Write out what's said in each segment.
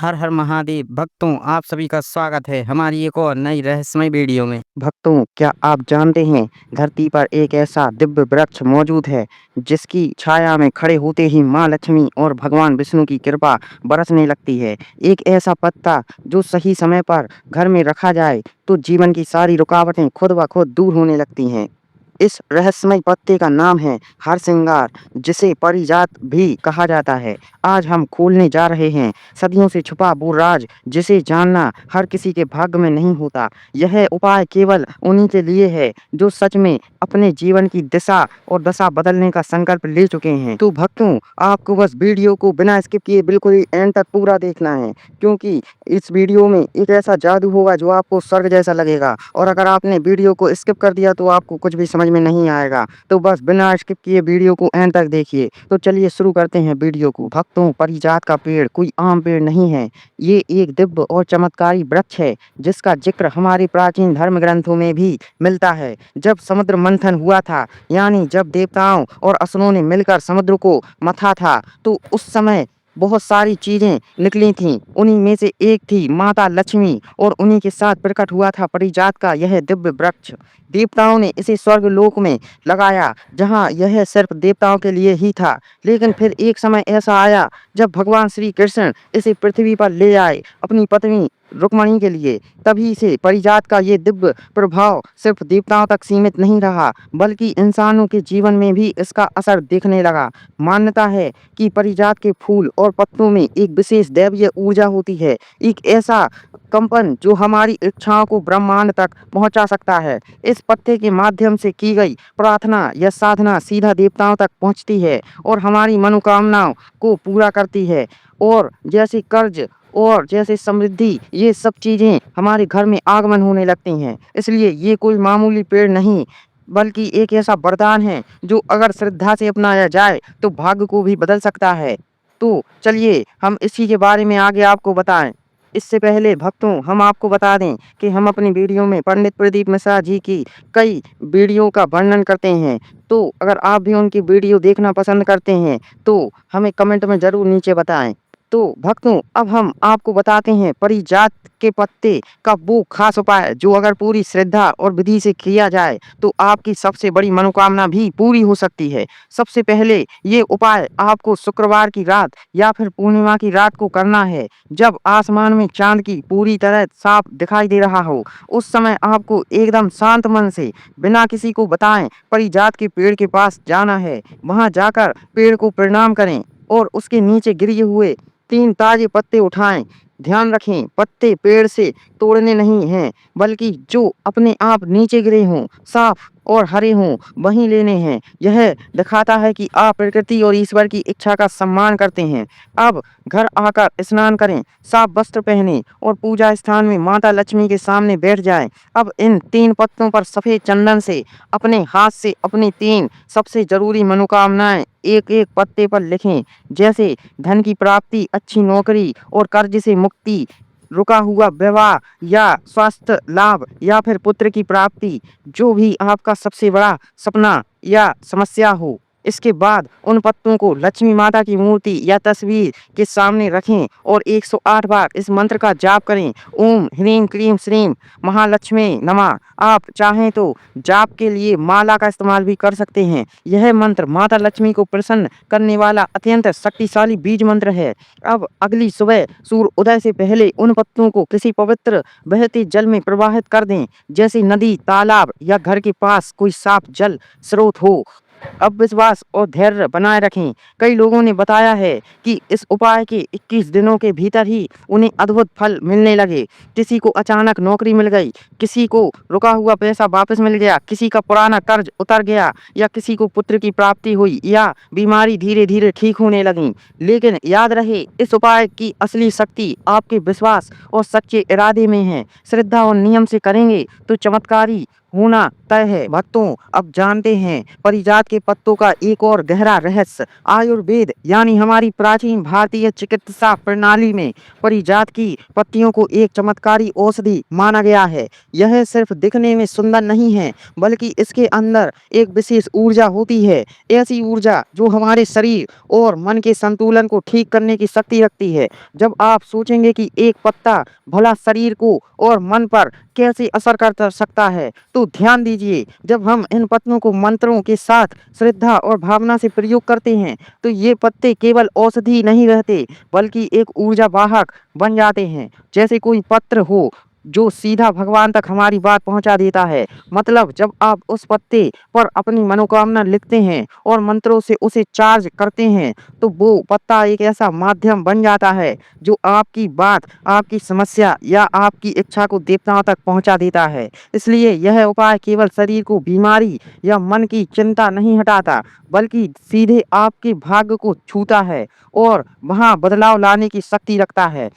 हर हर महादेव भक्तों, आप सभी का स्वागत है हमारी एक और नई रहस्यमय वीडियो में। भक्तों, क्या आप जानते हैं धरती पर एक ऐसा दिव्य वृक्ष मौजूद है जिसकी छाया में खड़े होते ही माँ लक्ष्मी और भगवान विष्णु की कृपा बरसने लगती है। एक ऐसा पत्ता जो सही समय पर घर में रखा जाए तो जीवन की सारी रुकावटें खुद ब खुद दूर होने लगती हैं। इस रहस्यमय पत्ते का नाम है हरसिंगार, जिसे पारिजात भी कहा जाता है। आज हम खोलने जा रहे हैं सदियों से छुपा वो राज जिसे जानना हर किसी के भाग्य में नहीं होता। यह उपाय केवल उन्हीं के लिए है जो सच में अपने जीवन की दिशा और दशा बदलने का संकल्प ले चुके हैं। तो भक्तों, आपको बस वीडियो को बिना स्किप किए बिल्कुल ही एंड तक पूरा देखना है, क्योंकि इस वीडियो में एक ऐसा जादू होगा जो आपको स्वर्ग जैसा लगेगा। और अगर आपने वीडियो को स्किप कर दिया तो आपको कुछ भी समझ में नहीं आएगा। तो बस बिना स्किप किए वीडियो को एंड तक देखिए। तो चलिए शुरू करते हैं वीडियो को। भक्तों, पारिजात का पेड़ कोई आम पेड़ नहीं है। ये एक दिव्य और चमत्कारी वृक्ष है जिसका जिक्र हमारे प्राचीन धर्म ग्रंथों में भी मिलता है। जब समुद्र मंथन हुआ था, यानी जब देवताओं और असुरों ने मिलकर समुद्र को मथा था, तो उस समय बहुत सारी चीजें निकली थीं। उन्हीं में से एक थी माता लक्ष्मी, और उन्हीं के साथ प्रकट हुआ था पारिजात का यह दिव्य वृक्ष। देवताओं ने इसे स्वर्ग लोक में लगाया, जहां यह सिर्फ देवताओं के लिए ही था। लेकिन फिर एक समय ऐसा आया जब भगवान श्री कृष्ण इसे पृथ्वी पर ले आए अपनी पत्नी रुक्मणी के लिए। तभी से पारिजात का ये दिव्य प्रभाव सिर्फ देवताओं तक सीमित नहीं रहा, बल्कि इंसानों के जीवन में भी इसका असर दिखने लगा। मान्यता है कि पारिजात के फूल और पत्तों में एक विशेष दैवीय ऊर्जा होती है, एक ऐसा कंपन जो हमारी इच्छाओं को ब्रह्मांड तक पहुंचा सकता है। इस पत्ते के माध्यम से की गई प्रार्थना या साधना सीधा देवताओं तक पहुंचती है और हमारी मनोकामनाओं को पूरा करती है। और जैसे कर्ज और जैसे समृद्धि, ये सब चीजें हमारे घर में आगमन होने लगती हैं। इसलिए ये कोई मामूली पेड़ नहीं, बल्कि एक ऐसा वरदान है जो अगर श्रद्धा से अपनाया जाए तो भाग्य को भी बदल सकता है। तो चलिए हम इसी के बारे में आगे आपको बताएं। इससे पहले भक्तों, हम आपको बता दें कि हम अपनी वीडियो में पंडित प्रदीप मिश्रा जी की कई वीडियो का वर्णन करते हैं। तो अगर आप भी उनकी वीडियो देखना पसंद करते हैं तो हमें कमेंट में ज़रूर नीचे बताएं। तो भक्तों, अब हम आपको बताते हैं पारिजात के पत्ते का वो खास उपाय जो अगर पूरी श्रद्धा और विधि से किया जाए तो आपकी सबसे बड़ी मनोकामना भी पूरी हो सकती है। सबसे पहले ये उपाय आपको शुक्रवार की रात या फिर पूर्णिमा की रात को करना है, जब आसमान में चांद की पूरी तरह साफ दिखाई दे रहा हो। उस समय आपको एकदम शांत मन से बिना किसी को बताएं पारिजात के पेड़ के पास जाना है। वहां जाकर पेड़ को प्रणाम करें और उसके नीचे गिरे हुए 3 ताजे पत्ते उठाएं। ध्यान रखें, पत्ते पेड़ से तोड़ने नहीं हैं, बल्कि जो अपने आप नीचे गिरे हों, साफ और हरे हों, वहीं लेने हैं। यह दिखाता है कि आप प्रकृति और ईश्वर की इच्छा का सम्मान करते हैं। अब घर आकर स्नान करें, साफ वस्त्र पहनें और पूजा स्थान में माता लक्ष्मी के सामने बैठ जाएं। अब इन 3 पत्तों पर सफेद चंदन से अपने हाथ से अपनी 3 सबसे जरूरी मनोकामनाएं एक एक पत्ते पर लिखें, जैसे धन की प्राप्ति, अच्छी नौकरी और कर्ज से मुक्ति, रुका हुआ विवाह या स्वास्थ्य लाभ, या फिर पुत्र की प्राप्ति, जो भी आपका सबसे बड़ा सपना या समस्या हो। इसके बाद उन पत्तों को लक्ष्मी माता की मूर्ति या तस्वीर के सामने रखें और 108 बार इस मंत्र का जाप करें। ओम ह्रीं क्लीं श्रीं महालक्ष्मी नमः। आप चाहें तो जाप के लिए माला का इस्तेमाल भी कर सकते हैं। यह मंत्र माता लक्ष्मी को प्रसन्न करने वाला अत्यंत शक्तिशाली बीज मंत्र है। अब अगली सुबह सूर्य उदय से पहले उन पत्तों को किसी पवित्र बहते जल में प्रवाहित कर दें, जैसे नदी, तालाब या घर के पास कोई साफ जल स्रोत हो। अब विश्वास और धैर्य बनाए रखें। कई लोगों ने बताया है कि इस उपाय के 21 दिनों के भीतर ही उन्हें अद्भुत फल मिलने लगे। किसी को अचानक नौकरी मिल गई, किसी को रुका हुआ पैसा वापस मिल गया, किसी का पुराना कर्ज उतर गया, या किसी को पुत्र की प्राप्ति हुई, या बीमारी धीरे धीरे ठीक होने लगी। लेकिन याद रहे, इस उपाय की असली शक्ति आपके विश्वास और सच्चे इरादे में है। श्रद्धा और नियम से करेंगे तो चमत्कारी होना तय है। भक्तों, अब जानते हैं पारिजात के पत्तों का एक और गहरा रहस्य। आयुर्वेद यानी हमारी प्राचीन भारतीय चिकित्सा प्रणाली में पारिजात की पत्तियों को एक चमत्कारी औषधि माना गया है। यह सिर्फ दिखने में सुंदर नहीं है, बल्कि इसके अंदर एक विशेष ऊर्जा होती है। ऐसी ऊर्जा जो हमारे शरीर और मन के संतुलन को ठीक करने की शक्ति रखती है। जब आप सोचेंगे कि एक पत्ता भला शरीर को और मन पर कैसे असर कर सकता है, तो ध्यान दीजिए, जब हम इन पत्तों को मंत्रों के साथ श्रद्धा और भावना से प्रयोग करते हैं, तो ये पत्ते केवल औषधि नहीं रहते, बल्कि एक ऊर्जा वाहक बन जाते हैं। जैसे कोई पत्र हो जो सीधा भगवान तक हमारी बात पहुंचा देता है। मतलब जब आप उस पत्ते पर अपनी मनोकामना लिखते हैं और मंत्रों से उसे चार्ज करते हैं, तो वो पत्ता एक ऐसा माध्यम बन जाता है जो आपकी बात, आपकी समस्या या आपकी इच्छा को देवताओं तक पहुंचा देता है। इसलिए यह उपाय केवल शरीर को बीमारी या मन की चिंता नहीं हटाता, बल्कि सीधे आपके भाग्य को छूता है और वहां बदलाव लाने की शक्ति रखता है।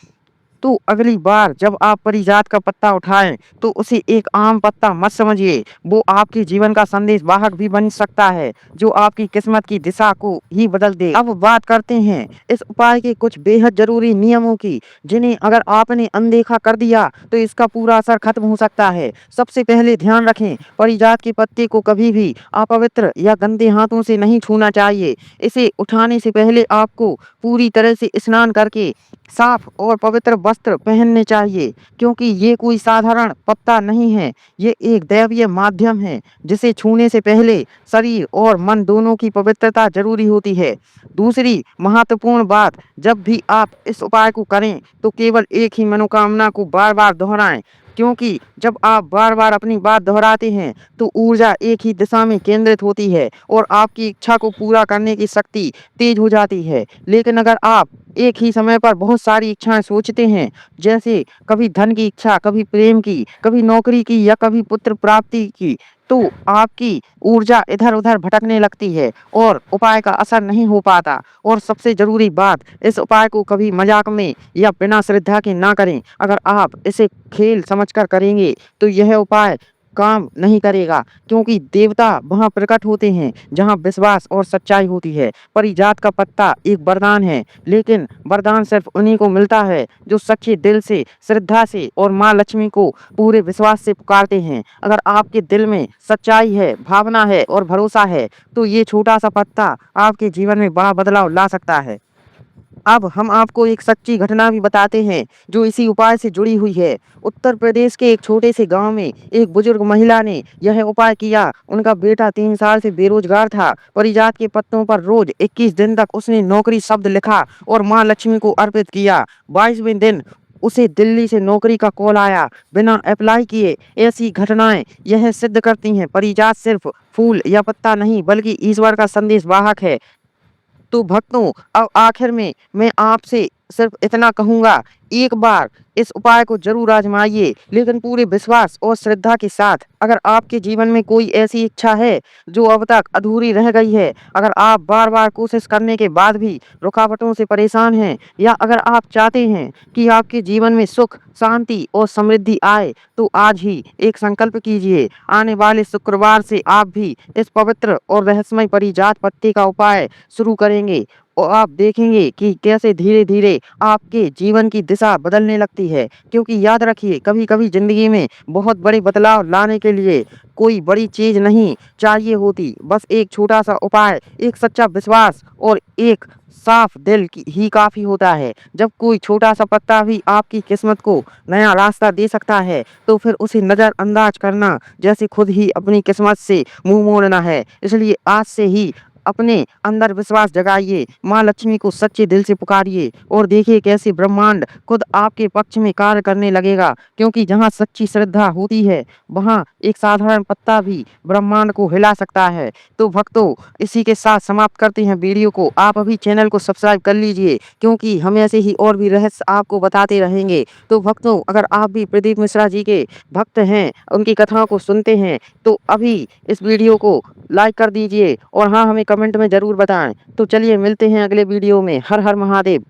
तो अगली बार जब आप पारिजात का पत्ता उठाएं, तो उसे एक आम पत्ता मत समझिए। वो आपके जीवन का संदेश वाहक भी बन सकता है, जो आपकी किस्मत की दिशा को ही बदल दे। अब बात करते हैं इस उपाय के कुछ बेहद जरूरी नियमों की, जिन्हें अगर आपने अनदेखा कर दिया तो इसका पूरा असर खत्म हो सकता है। सबसे पहले ध्यान रखें, पारिजात के पत्ते को कभी भी अपवित्र या गंदे हाथों से नहीं छूना चाहिए। इसे उठाने से पहले आपको पूरी तरह से स्नान करके साफ और पवित्र वस्त्र पहनने चाहिए, क्योंकि ये कोई साधारण पत्ता नहीं है। ये एक दैवीय माध्यम है, जिसे छूने से पहले शरीर और मन दोनों की पवित्रता जरूरी होती है। दूसरी महत्वपूर्ण बात, जब भी आप इस उपाय को करें, तो केवल एक ही मनोकामना को बार बार दोहराएं, क्योंकि जब आप बार बार अपनी बात दोहराते हैं, तो ऊर्जा एक ही दिशा में केंद्रित होती है और आपकी इच्छा को पूरा करने की शक्ति तेज हो जाती है। लेकिन अगर आप एक ही समय पर बहुत सारी इच्छाएं सोचते हैं, जैसे कभी धन की इच्छा, कभी प्रेम की, कभी नौकरी की या कभी पुत्र प्राप्ति की, तो आपकी ऊर्जा इधर उधर भटकने लगती है और उपाय का असर नहीं हो पाता। और सबसे जरूरी बात, इस उपाय को कभी मजाक में या बिना श्रद्धा के ना करें। अगर आप इसे खेल समझकर करेंगे, तो यह उपाय काम नहीं करेगा, क्योंकि देवता वहां प्रकट होते हैं जहां विश्वास और सच्चाई होती है। पारिजात का पत्ता एक वरदान है, लेकिन वरदान सिर्फ उन्हीं को मिलता है जो सच्चे दिल से, श्रद्धा से और माँ लक्ष्मी को पूरे विश्वास से पुकारते हैं। अगर आपके दिल में सच्चाई है, भावना है और भरोसा है, तो ये छोटा सा पत्ता आपके जीवन में बड़ा बदलाव ला सकता है। अब हम आपको एक सच्ची घटना भी बताते हैं, जो इसी उपाय से जुड़ी हुई है। उत्तर प्रदेश के एक छोटे से गांव में एक बुजुर्ग महिला ने यह उपाय किया। उनका बेटा 3 साल से बेरोजगार था। पारिजात के पत्तों पर रोज 21 दिन तक उसने नौकरी शब्द लिखा और माँ लक्ष्मी को अर्पित किया। 22वें दिन उसे दिल्ली से नौकरी का कॉल आया, बिना अप्लाई किए। ऐसी घटनाएं यह सिद्ध करती हैं, पारिजात सिर्फ फूल या पत्ता नहीं, बल्कि ईश्वर का संदेश वाहक है। तो भक्तों, अब आखिर में मैं आपसे सिर्फ इतना कहूँगा, एक बार इस उपाय को जरूर आजमाइए, लेकिन पूरे विश्वास और श्रद्धा के साथ। अगर आपके जीवन में कोई ऐसी इच्छा है जो अब तक अधूरी रह गई है, अगर आप बार बार कोशिश करने के बाद भी रुकावटों से परेशान हैं, या अगर आप चाहते हैं कि आपके जीवन में सुख, शांति और समृद्धि आए, तो आज ही एक संकल्प कीजिए। आने वाले शुक्रवार से आप भी इस पवित्र और रहस्यमय पारिजात पत्ते का उपाय शुरू करेंगे, और आप देखेंगे कि कैसे धीरे धीरे आपके जीवन की दिशा बदलने लगती है। क्योंकि याद रखिए, कभी कभी जिंदगी में बहुत बड़े बदलाव लाने के लिए कोई बड़ी चीज नहीं चाहिए होती, बस एक छोटा सा उपाय, एक सच्चा विश्वास और एक साफ दिल ही काफी होता है। जब कोई छोटा सा पत्ता भी आपकी किस्मत को नया रास्ता दे सकता है, तो फिर उसे नजरअंदाज करना जैसे खुद ही अपनी किस्मत से मुंह मोड़ना है। इसलिए आज से ही अपने अंदर विश्वास जगाइए, माँ लक्ष्मी को सच्चे दिल से पुकारिए और देखिए कैसे ब्रह्मांड खुद आपके पक्ष में कार्य करने लगेगा। क्योंकि जहाँ सच्ची श्रद्धा होती है, वहाँ एक साधारण पत्ता भी ब्रह्मांड को हिला सकता है। तो भक्तों, इसी के साथ समाप्त करते हैं वीडियो को। आप अभी चैनल को सब्सक्राइब कर लीजिए, क्योंकि हम ऐसे ही और भी रहस्य आपको बताते रहेंगे। तो भक्तों, अगर आप भी प्रदीप मिश्रा जी के भक्त हैं, उनकी कथाओं को सुनते हैं, तो अभी इस वीडियो को लाइक कर दीजिए और हाँ, हमें कमेंट में ज़रूर बताएं। तो चलिए मिलते हैं अगले वीडियो में। हर हर महादेव।